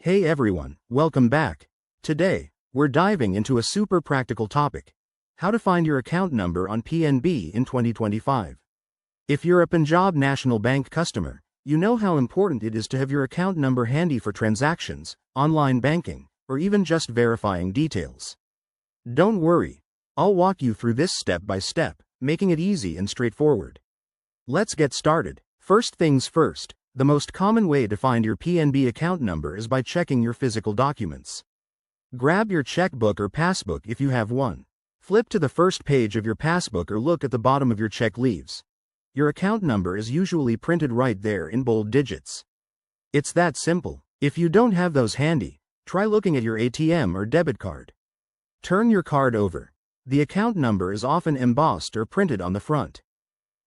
Hey everyone, welcome back. Today, we're diving into a super practical topic: how to find your account number on PNB in 2025. If you're a Punjab National Bank customer, you know how important it is to have your account number handy for transactions, online banking, or even just verifying details. Don't worry, I'll walk you through this step by step, making it easy and straightforward. Let's get started. First things first, the most common way to find your PNB account number is by checking your physical documents. Grab your checkbook or passbook if you have one. Flip to the first page of your passbook or look at the bottom of your check leaves. Your account number is usually printed right there in bold digits. It's that simple. If you don't have those handy, try looking at your ATM or debit card. Turn your card over. The account number is often embossed or printed on the front.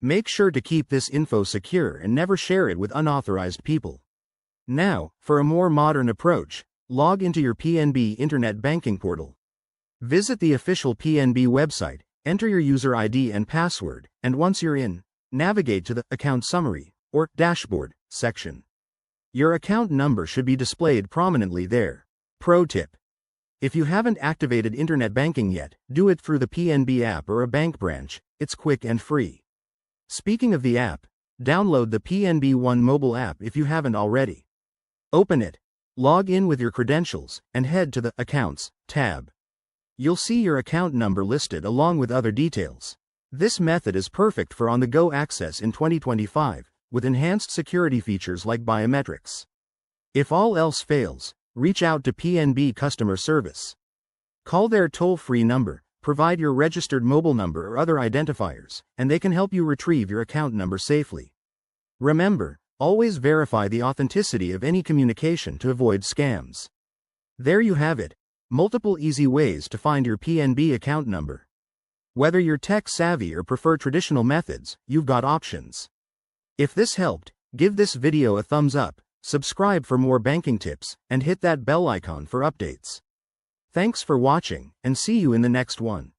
Make sure to keep this info secure and never share it with unauthorized people. Now, for a more modern approach, log into your PNB Internet Banking portal. Visit the official PNB website, enter your user ID and password, and once you're in, navigate to the Account Summary, or Dashboard, section. Your account number should be displayed prominently there. Pro tip: if you haven't activated Internet Banking yet, do it through the PNB app or a bank branch. It's quick and free. Speaking of the app, download the PNB One mobile app if you haven't already. Open it, log in with your credentials, and head to the Accounts tab. You'll see your account number listed along with other details. This method is perfect for on-the-go access in 2025, with enhanced security features like biometrics. If all else fails, reach out to PNB customer service. Call their toll-free number, provide your registered mobile number or other identifiers, and they can help you retrieve your account number safely. Remember, always verify the authenticity of any communication to avoid scams. There you have it, multiple easy ways to find your PNB account number. Whether you're tech-savvy or prefer traditional methods, you've got options. If this helped, give this video a thumbs up, subscribe for more banking tips, and hit that bell icon for updates. Thanks for watching, and see you in the next one.